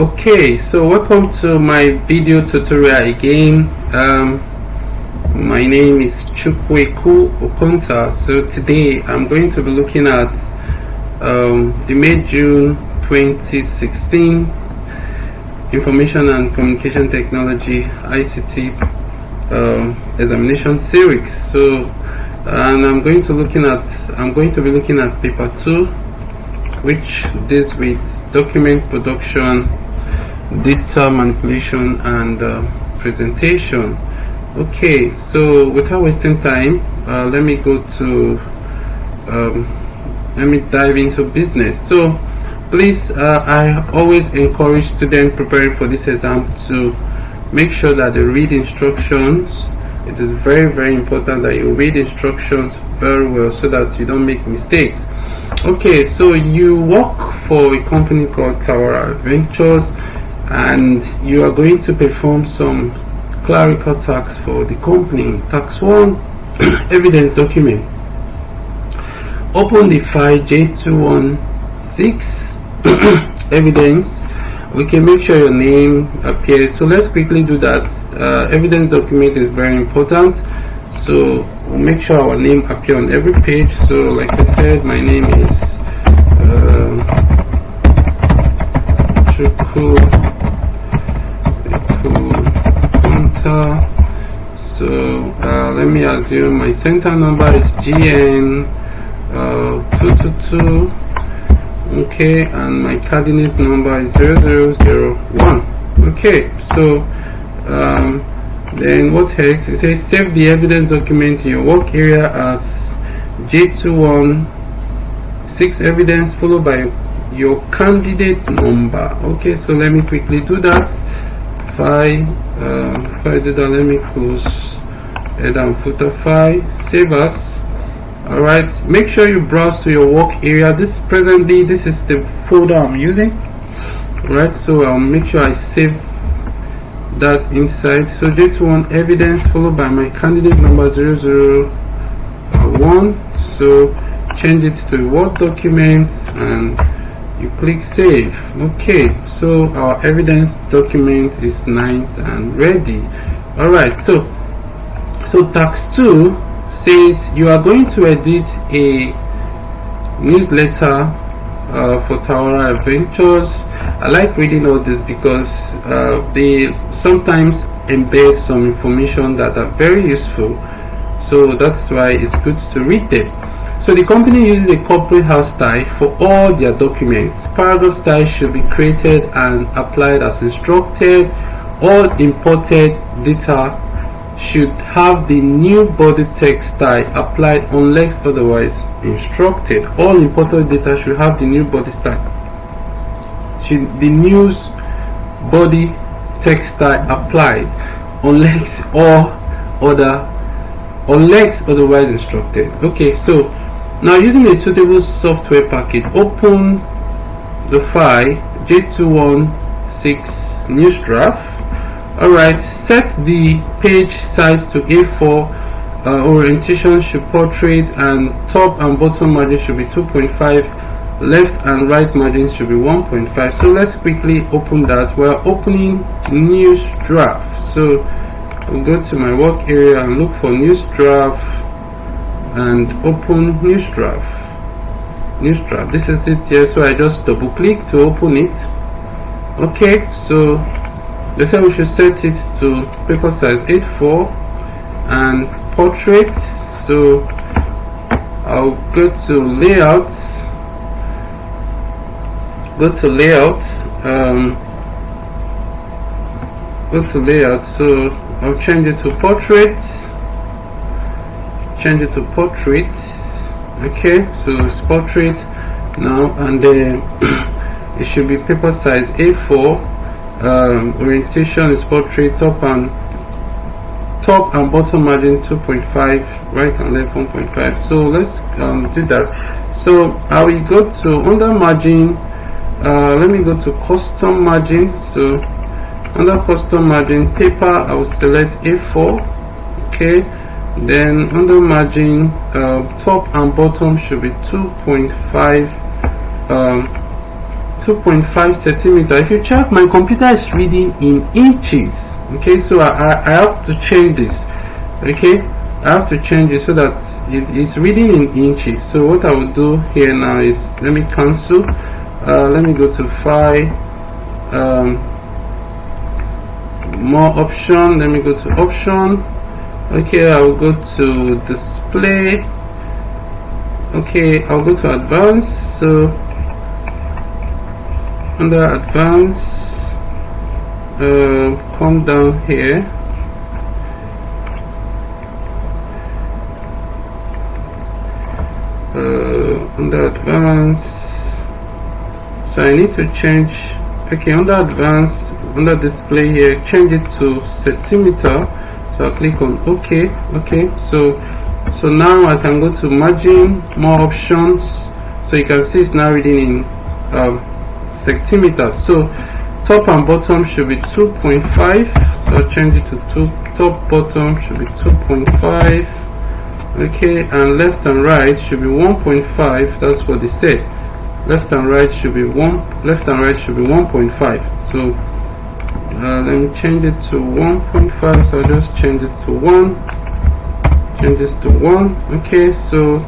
Okay, so welcome to my video tutorial again. My name is Chukweku Okonta. So today I'm going to be looking at the Mayjune 2016 Information and Communication Technology ICT examination series. So and I'm going to be looking at paper 2, which deals with document production, data manipulation, and presentation. Okay, so without wasting time, let me dive into business. So please, I always encourage students preparing for this exam to make sure that they read instructions. It is very, very important that you read instructions very well so that you don't make mistakes. Okay, so you work for a company called Tawara Ventures, and you are going to perform some clerical tasks for the company. Task 1, evidence document. Open the file J216 evidence. We can make sure your name appears. So let's quickly do that. Evidence document is very important, so we'll make sure our name appear on every page. So like I said, my name is Chukwu Okonta. So let me assume my center number is GN 222. Okay, and my coordinate number is 0001. Okay, so then what else? It says save the evidence document in your work area as J216 evidence followed by your candidate number. Okay, so let me quickly do that. If I do that, let me close head and footer file, save as. Alright, make sure you browse to your work area. This is the folder I'm using. Alright, so I'll make sure I save that inside. So J21 evidence followed by my candidate number 001. So change it to a Word document and you click save. Okay, so our evidence document is nice and ready. Alright, so task 2 says you are going to edit a newsletter for Tawara Ventures. I like reading all this because they sometimes embed some information that are very useful, so that's why it's good to read them. So the company uses a corporate house style for all their documents. Paragraph style should be created and applied as instructed. All imported data should have the new body text style applied unless otherwise instructed. All imported data should have the new body style. The news body text style applied unless otherwise instructed. Okay, so now using a suitable software package, open the file J216 news draft. Alright, set the page size to A4. Orientation should portrait, and top and bottom margin should be 2.5. Left and right margins should be 1.5. So let's quickly open that. We're opening news draft. So I'll go to my work area and look for news draft and open news draft. This is it here. So I just double click to open it. Okay, so they said we should set it to paper size 8:4 and portrait. So I'll go to layout. So I'll change it to portrait. Okay, so it's portrait now, and then it should be paper size A4. Orientation is portrait. Top and bottom margin 2.5, right and left 1.5. So let's do that. So I will go to under margin. Let me go to custom margin. So under custom margin paper, I will select A4. Okay, then under margin top and bottom should be 2.5 2.5 centimeter. If you check, my computer is reading in inches. Okay, so I have to change this. Okay, I have to change it so that it is reading in inches. So what I will do here now is, let me cancel. Let me go to File, more option. Let me go to option. Okay, I'll go to display. Okay, I'll go to advanced. So under advanced, come down here. Under advanced, so I need to change. Okay, under advanced, under display here, change it to centimeter. So I'll click on OK. Okay, so now I can go to margin, more options. So you can see it's now reading in centimeter. So top and bottom should be 2.5. So I'll change it to 2. Top bottom should be 2.5. Okay, and left and right should be 1.5. That's what they said. Left and right should be 1.5. So let me change it to 1.5. So I'll just change it to 1. Change this to 1. Okay, so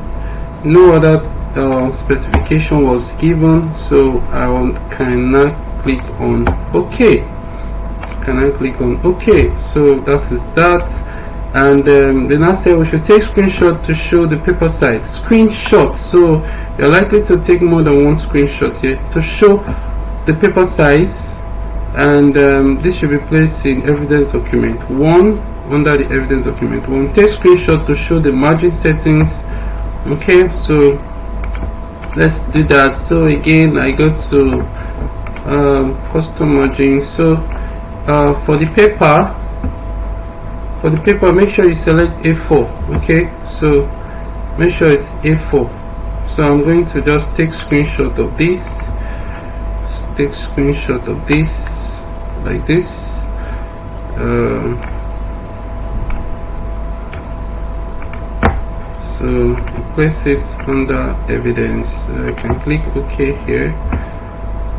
no other specification was given, so I cannot click on OK. Can I click on OK? So that is that. And they now say we should take screenshot to show the paper size. Screenshot. So you're likely to take more than one screenshot here to show the paper size. And this should be placed in evidence document 1, under the evidence document 1. Take screenshot to show the margin settings. Okay, so let's do that. So again, I go to custom margin. So for the paper, make sure you select A4. Okay, so make sure it's A4. So I'm going to just take screenshot of this. Take screenshot of this like this. So place it under evidence. I can click OK here.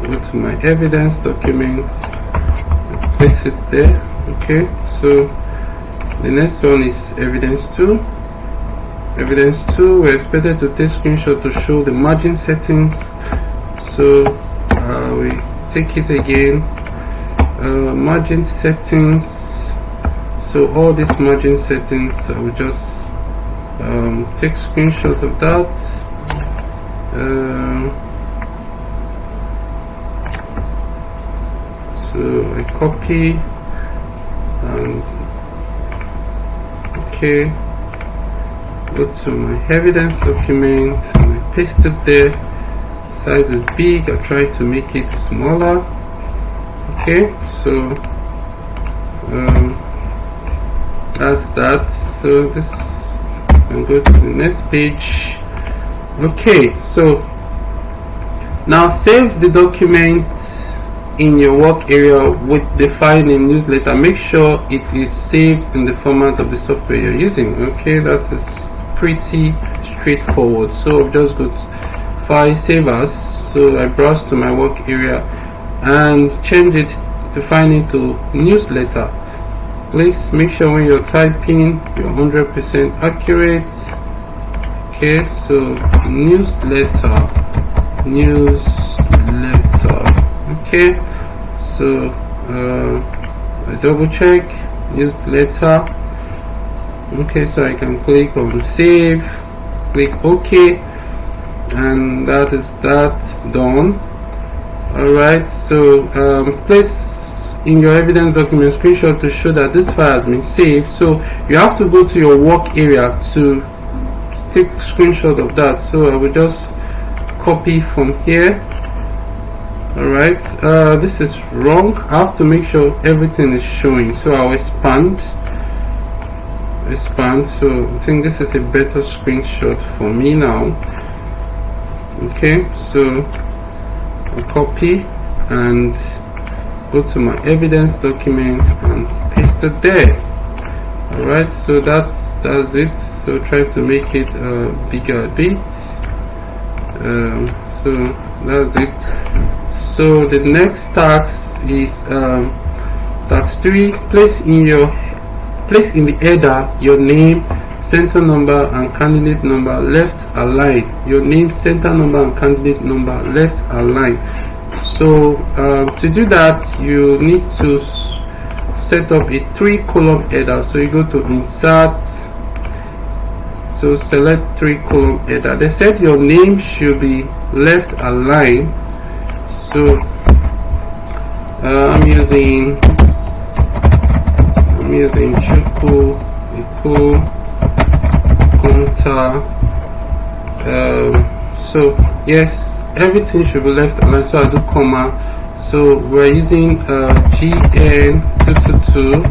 Go to my evidence document. Place it there. Okay. So the next one is evidence 2. Evidence 2, we're expected to take screenshot to show the margin settings. So we take it again. Margin settings. So all these margin settings, I will just take screenshot of that. So I copy and okay, go to my evidence document and I paste it there. Size is big, I try to make it smaller. Okay, so that's that. So this, and go to the next page. Okay, so now save the document in your work area with the file name newsletter. Make sure it is saved in the format of the software you're using. Okay, that is pretty straightforward. So just go to file, save as. So I browse to my work area and change it, define it to newsletter. Please make sure when you're typing you're 100% accurate. Okay, so newsletter. Okay, so I double check newsletter. Okay, so I can click on save, click OK, and that is that done. Alright, so place in your evidence document screenshot to show that this file has been saved. So you have to go to your work area to take screenshot of that. So I will just copy from here. Alright, this is wrong. I have to make sure everything is showing. So I'll expand. So I think this is a better screenshot for me now. Okay, so I'll copy and go to my evidence document and paste it there. Alright, so that's it. So try to make it bigger a bit. So that's it. So the next task is task 3. Place in the header your name, center number and candidate number left aligned. Your name, center number and candidate number left aligned. So to do that, you need to set up a 3-column header. So you go to insert, so select 3-column header. They said your name should be left aligned. So I'm using Chuku equal Conta. So yes, everything should be left aligned. So I do comma. So we're using GN222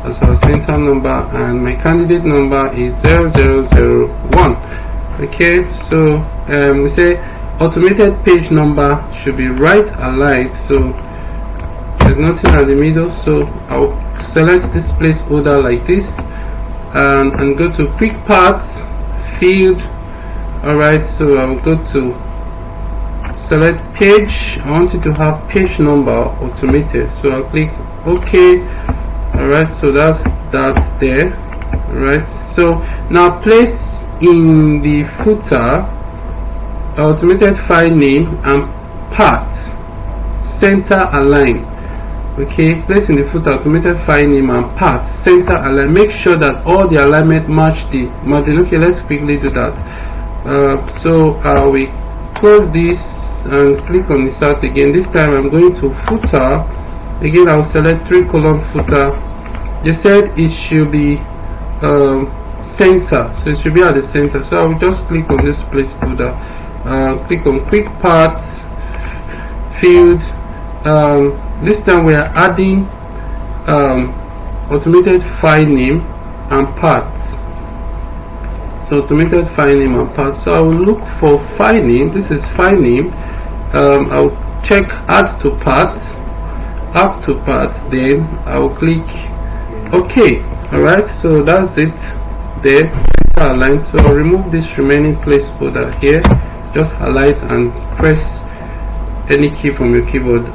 as our center number, and my candidate number is 0001. Okay, so we say automated page number should be right aligned, so there's nothing at the middle. So I'll select this placeholder like this and go to quick paths field. Alright, so I'll go to select page. I want it to have page number automated, so I'll click OK. Alright, so that's there. Alright, so now place in the footer automated file name and path center align. Okay, place in the footer automated file name and path center align. Make sure that all the alignment match the margin. Okay, let's quickly do that. So we close this and click on insert again. This time I'm going to footer again. I'll select 3-column footer. They said it should be center, so it should be at the center. So I will just click on this placeholder, click on quick paths field. This time we are adding automated file name and path. So automated file name and path. So I will look for file name. This is file name. I'll check add to path, then I'll click OK. Alright, so that's it there, center align. So I'll remove this remaining placeholder here, just highlight and press any key from your keyboard,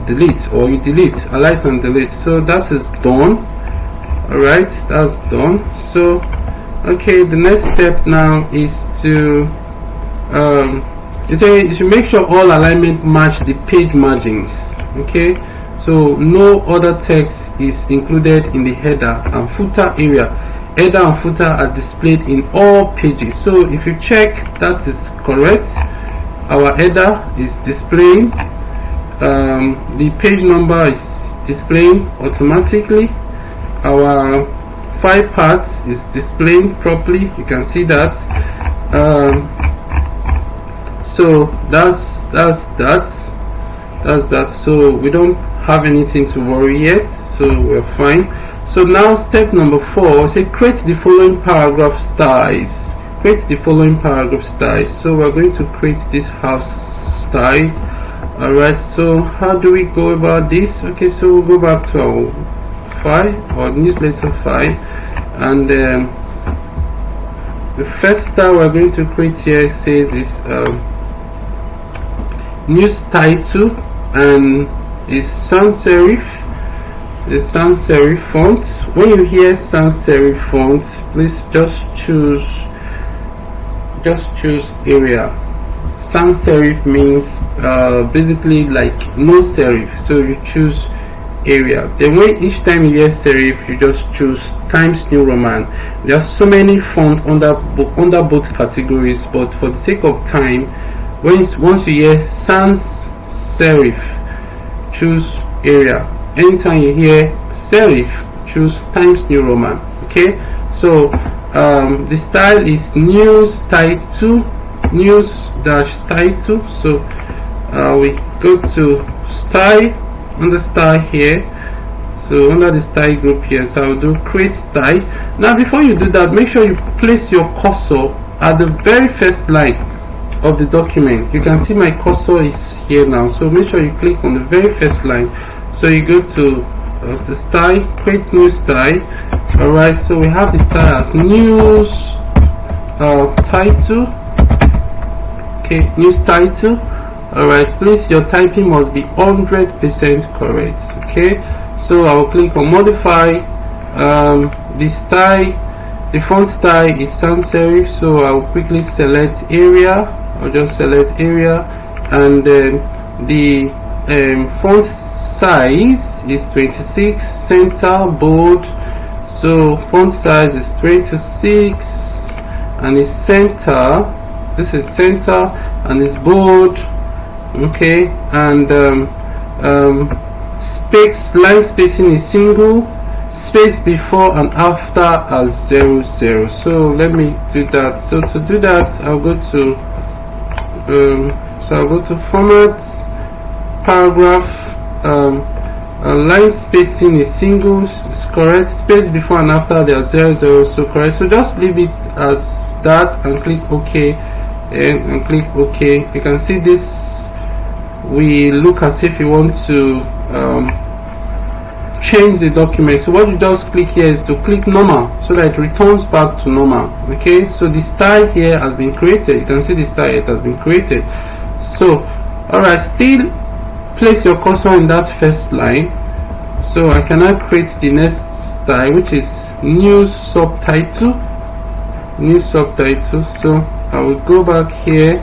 delete, or you delete, highlight and delete. So that is done. Alright, that's done. So okay, the next step now is to you should make sure all alignment match the page margins. Okay, so no other text is included in the header and footer area. Header and footer are displayed in all pages. So if you check, that is correct. Our header is displaying, the page number is displaying automatically, our file path is displaying properly. You can see that. So that's that. So we don't have anything to worry yet, so we're fine. So now step number 4, say create the following paragraph styles. Create the following paragraph styles. So we're going to create this house style. Alright, so how do we go about this? Okay, so we'll go back to our file or newsletter file, and the first style we're going to create here says is news title, and is sans serif. The sans serif font. When you hear sans serif font, please just choose area. Sans serif means basically like no serif, so you choose area. Then when each time you hear serif, you just choose Times New Roman. There are so many fonts under both categories, but for the sake of time, once you hear sans serif, choose area. Anytime you hear serif, choose Times New Roman. Okay, so the style is news title, news-title. So we go to style, under style here, so under the style group here. So I'll do create style. Now before you do that, make sure you place your cursor at the very first line of the document. You can see my cursor is here now, so make sure you click on the very first line. So you go to the style, create new style. Alright, so we have the style as news title. Okay, news title. Alright, please, your typing must be 100% correct. Okay, so I will click on modify. The font style is sans serif, so I will quickly select area. I'll just select area, and then the font size is 26, center, bold. So font size is 26 and it's center. This is center and it's bold. Okay, and line spacing is single, space before and after are 00. So let me do that. So to do that, I'll go to format, paragraph. Line spacing is single, is correct. Space before and after they are 00, so correct. So just leave it as that and click OK, and click OK. You can see this we look as if you want to change the document. So what you just click here is to click normal, so that it returns back to normal. Okay, so the style here has been created. You can see the style, it has been created. So alright, still place your cursor in that first line. So I can now create the next style, which is new subtitle. So I will go back here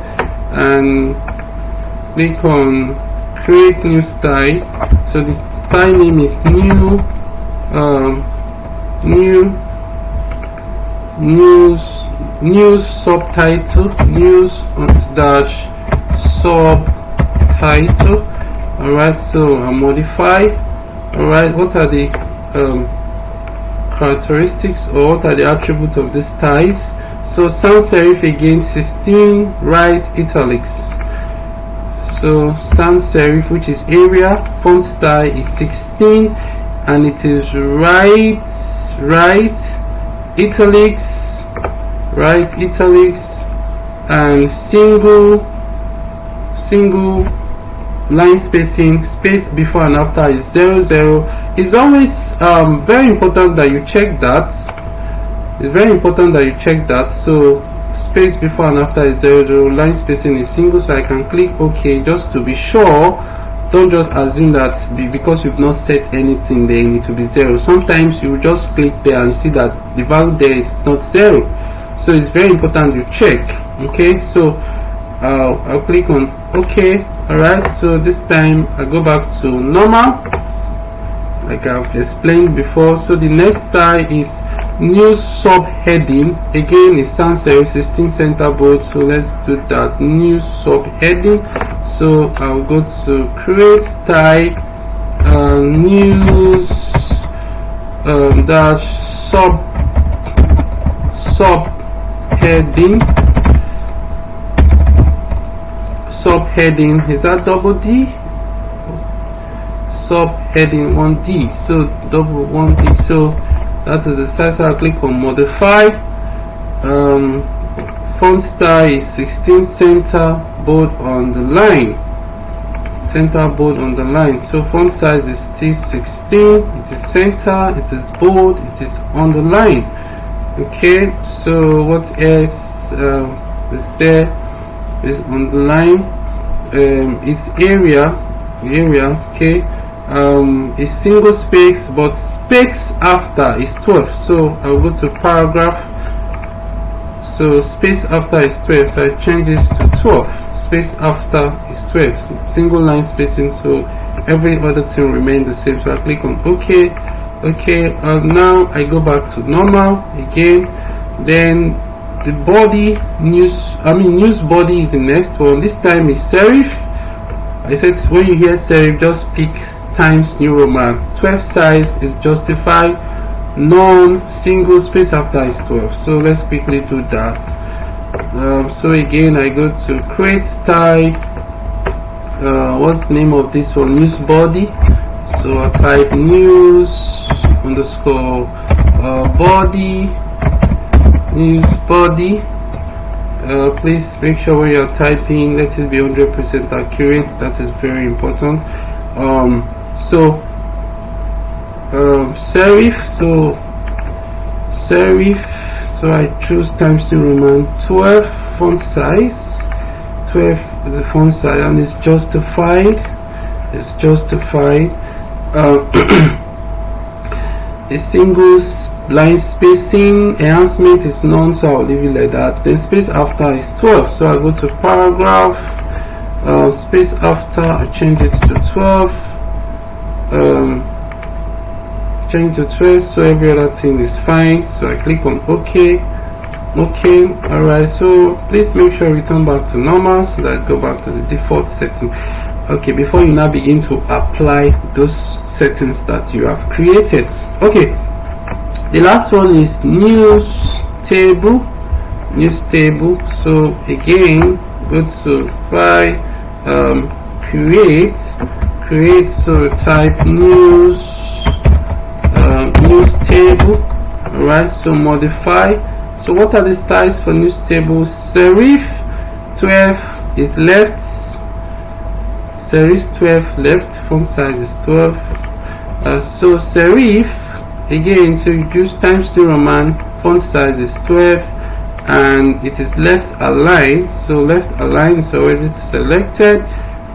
and click on create new style. So the style name is new subtitle, news dash subtitle. Alright, so I modify. Alright, what are the characteristics, or what are the attributes of this styles? So sans serif again, 16, right italics. So sans serif, which is area, font style is 16 and it is right italics, and single line spacing, space before and after is 00. It's always very important that you check that. It's very important that you check that. So space before and after is 00, line spacing is single, so I can click OK just to be sure. Don't just assume that because you've not set anything there, you need to be 0. Sometimes you just click there and see that the value there is not 0. So it's very important you check. Okay, so I'll click on OK. Alright, so this time I go back to normal, like I've explained before. So the next style is new subheading. Again, it's sans serif, 16 center bold. So let's do that. New subheading. So I'll go to create style, news dash subheading. Subheading, is that double D? Subheading 1D, so double 1D. So that is the size. So I click on modify. Font style is 16, center bold on the line. So font size is still 16. It is center. It is bold. It is on the line. Okay. So what else is there? Is on the line. It's area. Okay. It's single space, but space after is 12. So I'll go to paragraph. So space after is 12. So I change this to 12. Space after is 12. So single line spacing. So every other thing remains the same. So I click on OK. Okay. Now I go back to normal again. Then the body news body is the next one. This time is serif. I said when you hear serif, just pick Times New Roman. 12 size is justified. Non single, space after is 12. So let's quickly do that. So again, I go to create style. What's the name of this one? News body. So I type news underscore body. News body. Please make sure when you're typing, let it be 100% accurate. That is very important. Serif. So I choose Times New Roman 12 font size, 12 the font size, and it's justified. It's justified. A single line spacing enhancement is none, so I'll leave it like that. Then space after is 12, so I go to paragraph, space after, I change it to 12, change to 12, so every other thing is fine. So I click on OK. Okay, alright, so please make sure you return back to normal so that I go back to the default setting. Okay, before you now begin to apply those settings that you have created. Okay, the last one is news table. So again, go to file, create, so type news table. Alright, so modify. So what are the styles for news table? Serif 12 is left, serif 12 left, font size is 12. So serif again, so you use times 2 Roman, font size is 12, and it is left aligned. So left aligned, so as it's selected.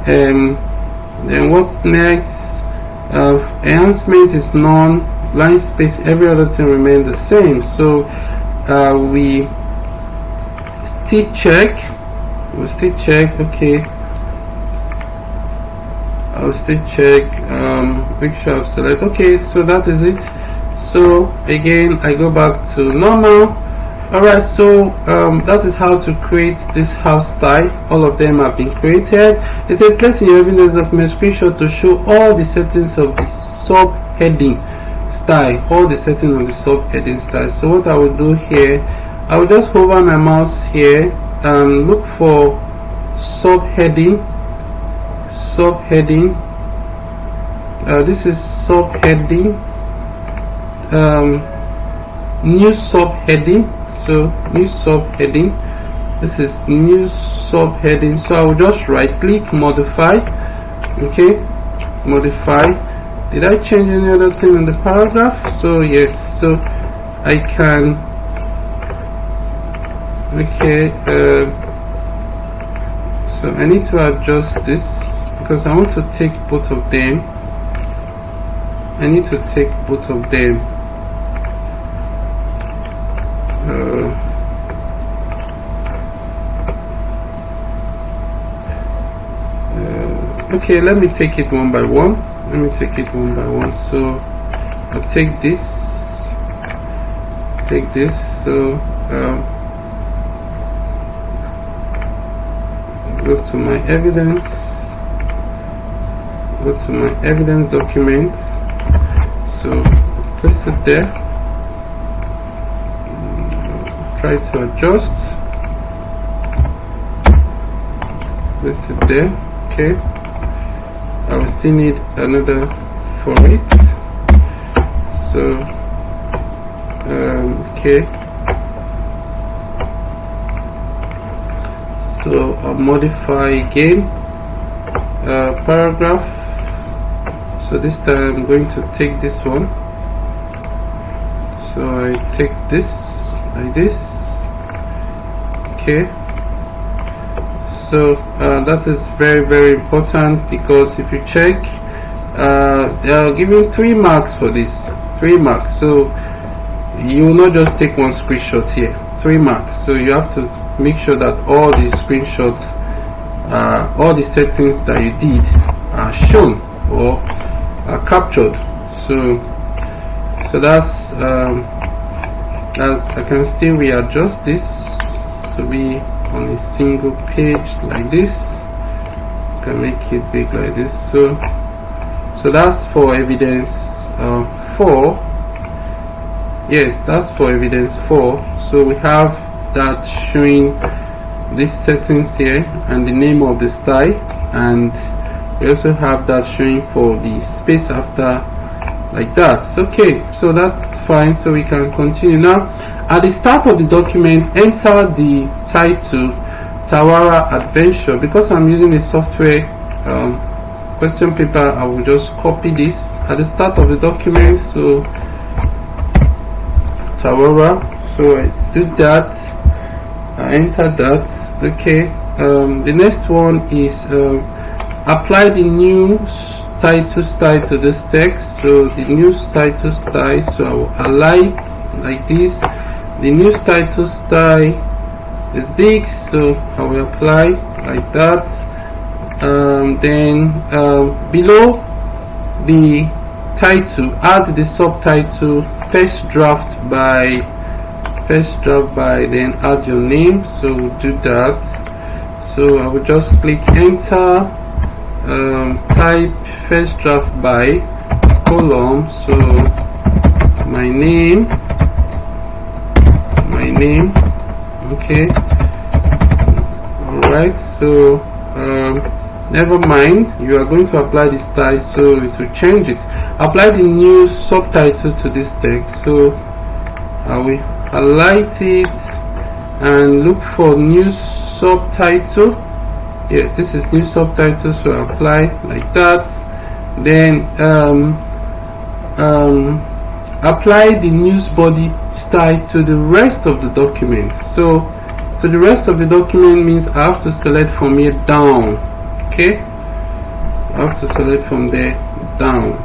Then what's next? Enhancement is none, line space, every other thing remains the same. So we still check. Okay, I'll still check, make sure I've selected. Okay, so that is it. So again, I go back to normal. Alright, so that is how to create this house style. All of them have been created. It says place in your evidence document screenshot to show all the settings of the subheading style, all the settings of the subheading style. So what I will do here, I will just hover my mouse here and look for subheading. This is subheading, new subheading. So new subheading, this is new subheading. So I will just right click, modify. Okay, modify. Did I change any other thing in the paragraph? So yes, so I can, okay, so I need to adjust this because I want to take both of them. I need to take both of them. Okay, let me take it one by one. So I'll take this. So go to my evidence document. So place it there. Try to adjust. Place it there. Okay. I will still need another for it. So okay. So I'll modify again. Paragraph. So this time I'm going to take this one. So I take this like this. Okay. So that is very, very important, because if you check, they are giving 3 marks for this. 3 marks. So you will not just take one screenshot here. 3 marks. So you have to make sure that all the screenshots, all the settings that you did are shown or are captured. So that's as I can still readjust this to be on a single page like this. You can make it big like this. So that's for evidence 4. Yes, that's for evidence 4. So we have that showing these settings here and the name of the style, and we also have that showing for the space after, like that. Okay, so that's fine. So we can continue now. At the start of the document, enter the title Tawara Adventure. Because I'm using a software question paper, I will just copy this at the start of the document. So Tawara, so I do that, I enter that. Okay, the next one is apply the new title style to this text. So the new title style, so I will highlight like this. The new title style is this, so I will apply like that. Then below the title, add the subtitle first draft by, then add your name. So we'll do that. So I will just click enter, type first draft by column, so my name, okay. Alright, so never mind, you are going to apply the style, so it will change it. Apply the new subtitle to this text, so I will highlight it and look for new subtitle. Yes, this is new subtitle, so I apply like that. Then apply the news body style to the rest of the document. So to the rest of the document means I have to select from here down. Okay, I have to select from there down.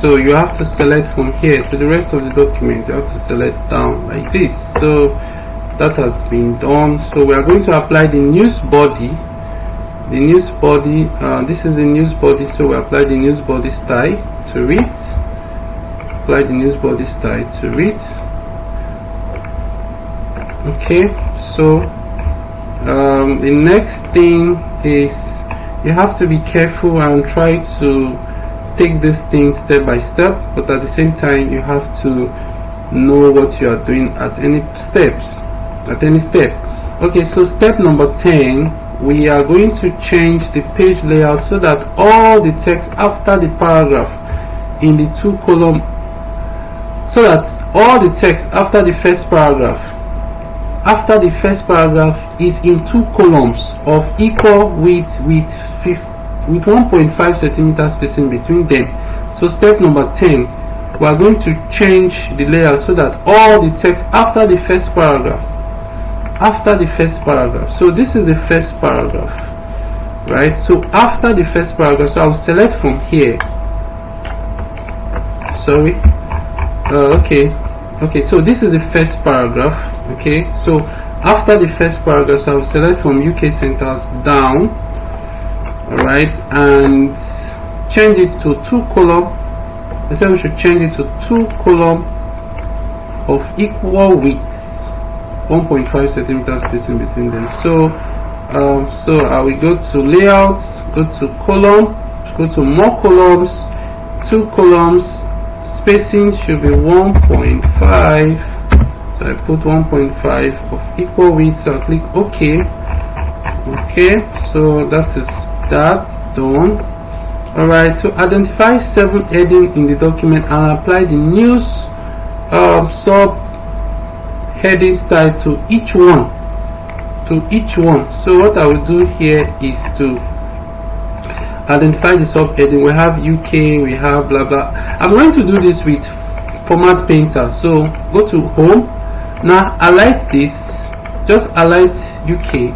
So you have to select from here to the rest of the document. You have to select down like this. So that has been done. So we are going to apply the news body. The news body, this is the news body, so we apply the news body style to it. Apply the news body style to it. Okay, so the next thing is you have to be careful and try to take this thing step by step, but at the same time you have to know what you are doing at any step. Okay, so step number 10, we are going to change the page layout so that all the text after the paragraph in the two column, so that all the text after the first paragraph is in two columns of equal width with 1.5 centimeter spacing between them. So step number 10, we are going to change the layout so that all the text after the first paragraph, so this is the first paragraph, right? So after the first paragraph, so I'll select from here, sorry, okay, so this is the first paragraph. Okay, so after the first paragraph, so I'll select from UK centers down, alright, and change it to two column. I said we should change it to two column of equal width, 1.5 centimeters spacing between them. So so I will go to layout, go to column, go to more columns, two columns, spacing should be 1.5. So I put 1.5 of equal width, so I'll click OK. Okay, so that is that done. Alright, so identify 7 heading in the document and apply the new subheading style to each one. So what I will do here is to identify the subheading. We have UK, we have blah blah. I'm going to do this with Format Painter. So go to Home. Now highlight this, just highlight UK,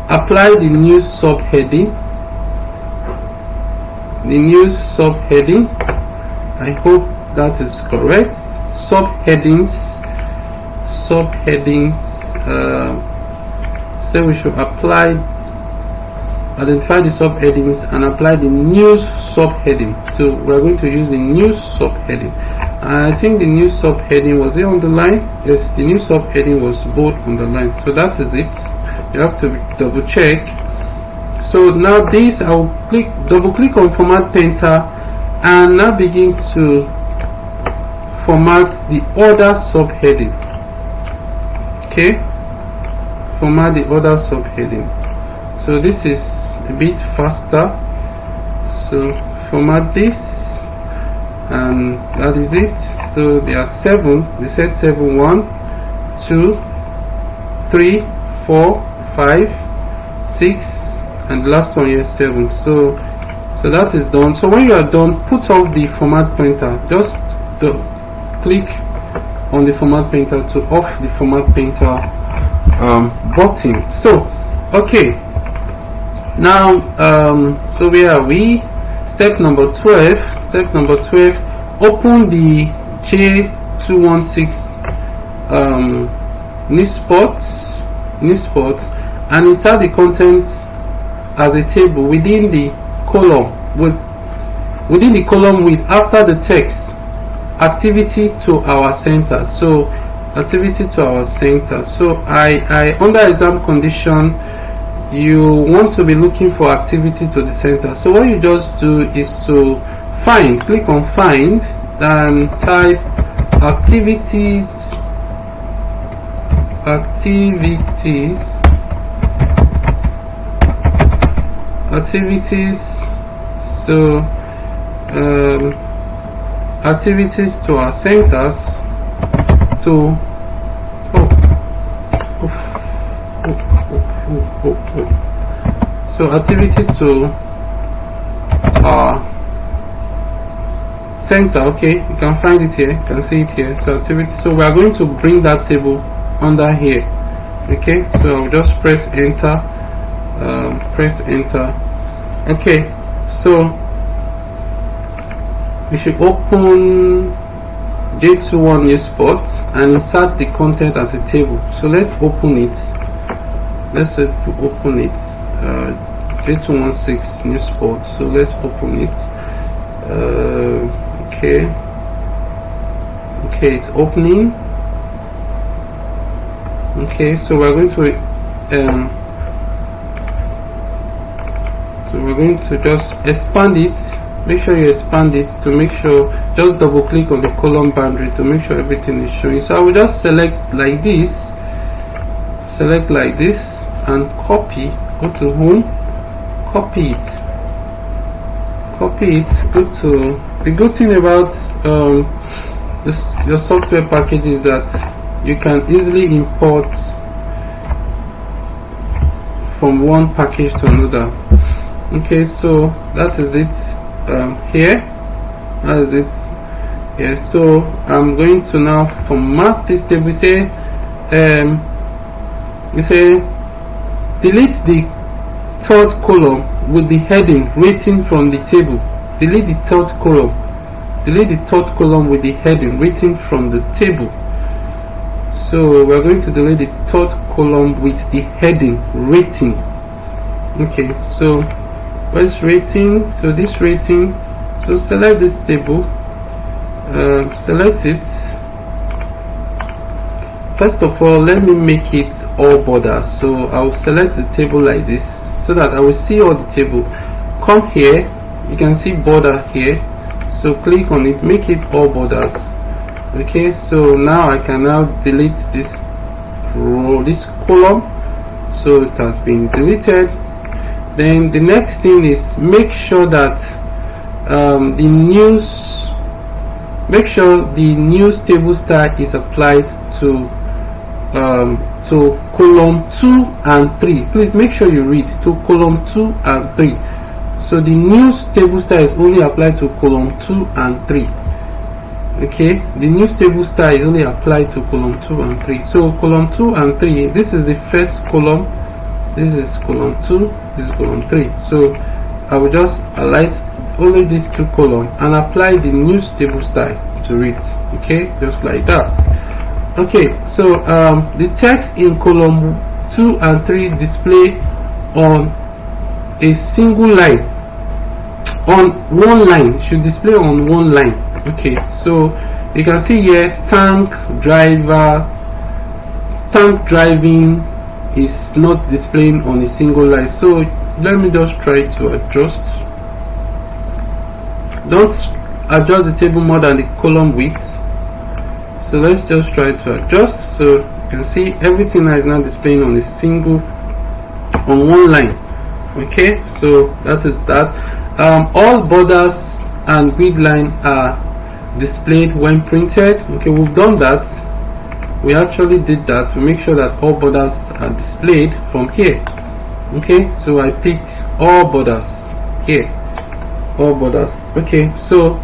apply the new subheading, I hope that is correct. Subheadings, so we should identify the subheadings and apply the new subheading. So we are going to use the new subheading. I think the new subheading was here on the line. Yes, the new subheading was both on the line. So that is it. You have to double check. So now this, I will double click on Format Painter and now begin to format the other subheading. Okay, format the other subheading. So this is a bit faster. So format this. And that is it. So there are 7. We said 7, 1, 2, 3, 4, 5, 6, and the last one here 7. So that is done. So when you are done, put off the Format Painter. Just click on the format painter to off the format painter button. So okay, now so where are we? Step number 12. Step number 12, open the J216 new spot, and insert the contents as a table within the column with after the text activity to our center. So activity to our center. So I under exam condition, you want to be looking for activity to the center. So what you just do is to find, click on find, and type activities. So activities to our centers to so activity to our center. Okay, you can find it here, you can see it here. So activity, so we are going to bring that table under here. Okay, so I'll just press enter, okay, so we should open J21 new spot and insert the content as a table. So let's open it. Let's open it. J216 new spot. So let's open it. Okay, it's opening. Okay, so we're going to just expand it. Make sure you expand it to make sure, just double click on the column boundary to make sure everything is showing. So I will just select like this, and copy, go to home, copy it, go to, the good thing about your software package is that you can easily import from one package to another. Okay, so that is it. Here, that is it. Yeah, so I'm going to now format this table. We say delete the third column with the heading written from the table. Delete the third column with the heading written from the table. So we're going to delete the third column with the heading rating. Okay, so what's rating? So this rating, so select this table, select it. First of all, let me make it all borders. So I'll select the table like this so that I will see all the table. Come here, you can see border here, so click on it, make it all borders. Okay, so now I can now delete this row, this column, so it has been deleted. Then the next thing is make sure that the news table style is applied to column 2 and 3. Please make sure you read to column 2 and 3. So the news table style is only applied to column 2 and 3. Okay, the news table style is only applied to column 2 and 3. So column 2 and 3, this is the first column, this is column 2, this is column 3. So I will just highlight only these two columns and apply the news table style to it. Okay, just like that. Okay, so the text in column 2 and 3 display on a single line, on one line, should display on one line. Okay, so you can see here tank driving is not displaying on a single line. So let me just try to adjust. Don't adjust the table more than the column width. So let's just try to adjust. So you can see everything is now displaying on a single, on one line. Okay, so that is that. All borders and grid line are displayed when printed. Okay, we've done that. We actually did that to make sure that all borders are displayed from here. Okay, so I picked all borders here, all borders. Okay, so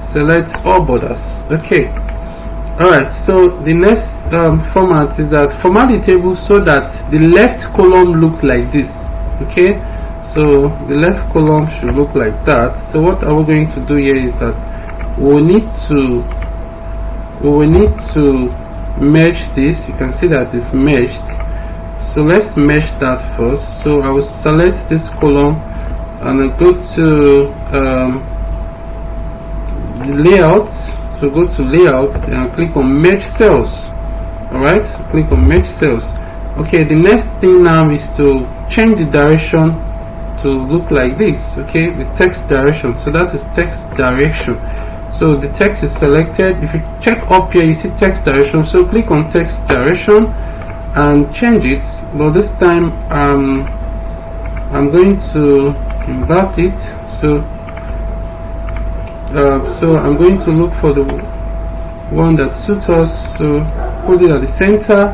select all borders. Okay. All right, so the next format is that format the table so that the left column look like this. Okay, so the left column should look like that. So what are we going to do here is that we will need to merge this. You can see that it's merged, so let's merge that first. So I will select this column and I go to layout. So go to layout and click on merge cells. Alright, click on merge cells. Okay, the next thing now is to change the direction to look like this. Okay, the text direction. So that is text direction. So the text is selected. If you check up here, you see text direction. So click on text direction and change it. But this time I'm going to invert it. So I'm going to look for the one that suits us. So put it at the center,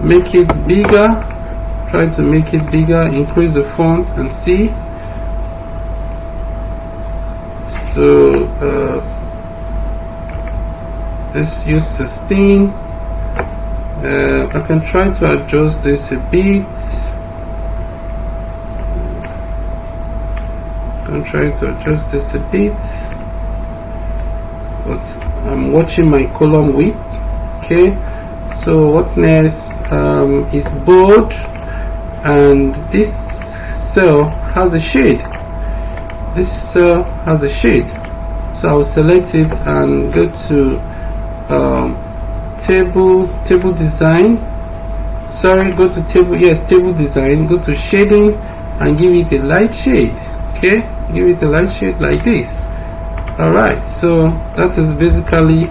make it bigger, try to make it bigger, increase the font and see. So let's use 16. I can try to adjust this a bit. I'm trying to adjust this a bit, but I'm watching my column width. Okay, so what next is bold, and this cell has a shade. This cell has a shade, so I will select it and go to table design. Sorry, go to table design, go to shading and give it a light shade. Okay, give it a light shade like this. Alright, so that is basically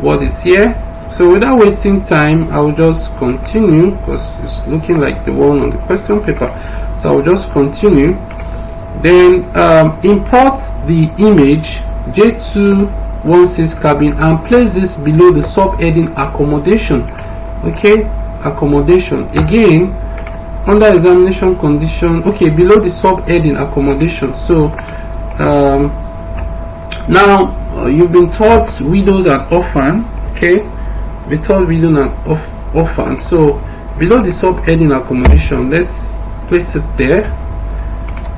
what is here. So without wasting time, I will just continue because it's looking like the one on the question paper. So I will just continue. Then import the image J216 cabin and place this below the subheading accommodation. Okay, accommodation again. Under examination condition, okay, below the subheading accommodation. So now you've been taught widows and orphan. Okay, we taught widows and orphan. So below the subheading accommodation, let's place it there.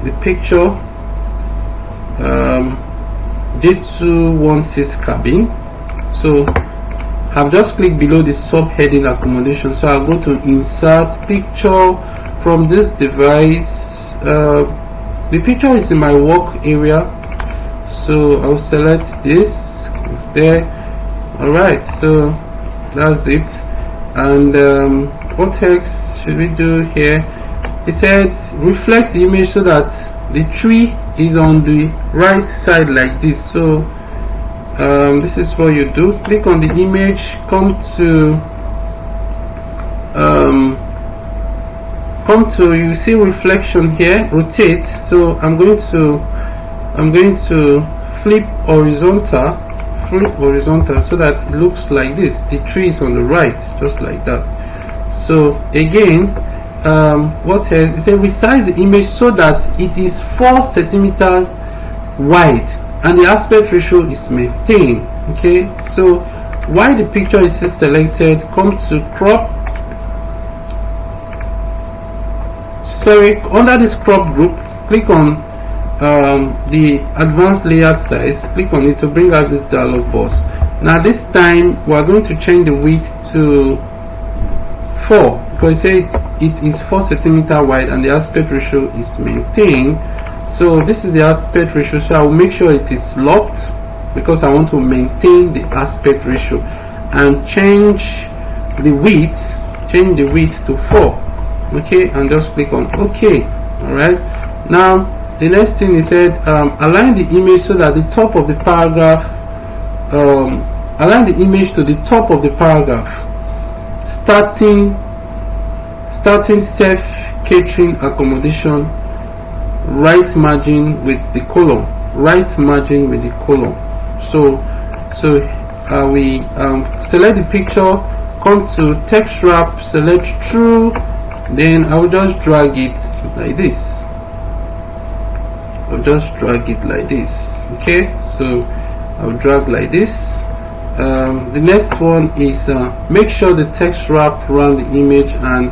The picture J216 cabin. So I've just clicked below the subheading accommodation. So I'll go to insert picture. From this device, the picture is in my work area, so I'll select this. It's there. Alright, so that's it. And what else should we do here? It said reflect the image so that the tree is on the right side like this. So this is what you do. Click on the image, come to you see reflection here, rotate. So I'm going to flip horizontal so that it looks like this. The tree is on the right, just like that. So again, what else? It says resize the image so that it is 4 centimeters wide and the aspect ratio is maintained. Okay, so while the picture is selected, come to crop. Sorry, under this crop group, click on the advanced layout size. Click on it to bring out this dialog box. Now this time we are going to change the width to 4 because it is 4 centimeter wide and the aspect ratio is maintained. So this is the aspect ratio, so I will make sure it is locked because I want to maintain the aspect ratio, and change the width to 4. Okay, and just click on OK. Alright, now the next thing is said align the image so that the top of the paragraph, align the image to the top of the paragraph, starting self catering accommodation, right margin with the column, so we select the picture, come to text wrap, select true, then I will just drag it like this. Okay, so I'll drag like this. The next one is make sure the text wrap around the image and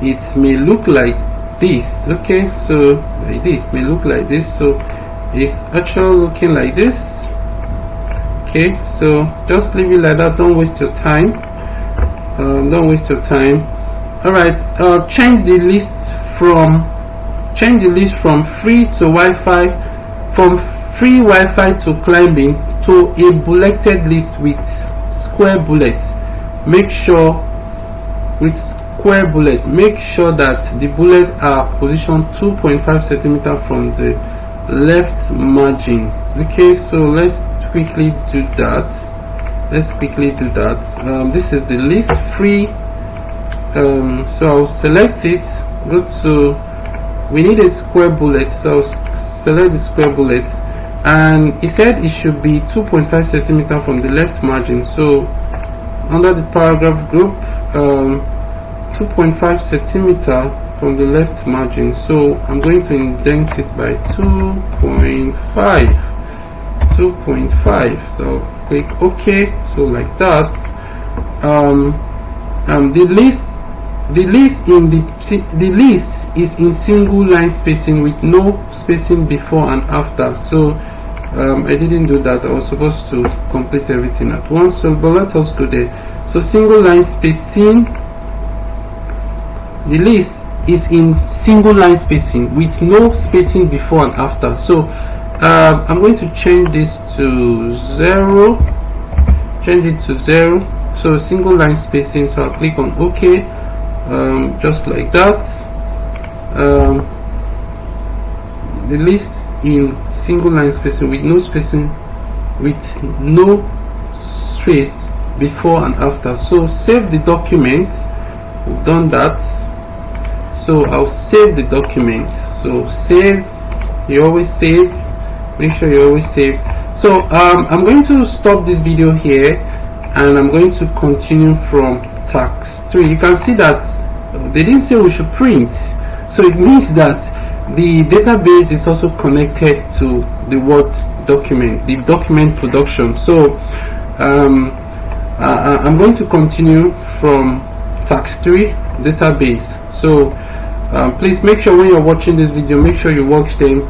it may look like this. Okay, so like this, may look like this, so it's actually looking like this. Okay, so just leave it like that, don't waste your time. Don't waste your time. Alright, change the list from free to Wi-Fi, from free Wi-Fi to climbing to a bulleted list with square bullets. Make sure with square bullet, make sure that the bullets are positioned 2.5 centimeters from the left margin. Okay, so let's quickly do that. This is the list free. So I'll select it, go to, we need a square bullet, so I'll select the square bullet, and it said it should be 2.5 centimeters from the left margin. So under the paragraph group, 2.5 centimeters from the left margin, so I'm going to indent it by 2.5. So click OK. So like that. The list is in single line spacing with no spacing before and after. So I didn't do that. I was supposed to complete everything at once, so but let us go there. So single line spacing, the list is in single line spacing with no spacing before and after. So I'm going to change this to 0, change it to 0. So single line spacing, so I'll click on OK, just like that. The list in single line spacing with no spacing, with no space before and after. So save the document. We've done that, so I'll save the document. So save, you always save, make sure you always save. So I'm going to stop this video here and I'm going to continue from task 3. You can see that they didn't say we should print, so it means that the database is also connected to the Word document, the document production. So I'm going to continue from task 3, database. So please make sure when you're watching this video, make sure you watch them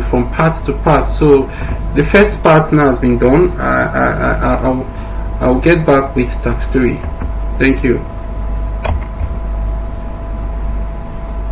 from part to part. So the first part now has been done. I'll get back with task 3. Thank you.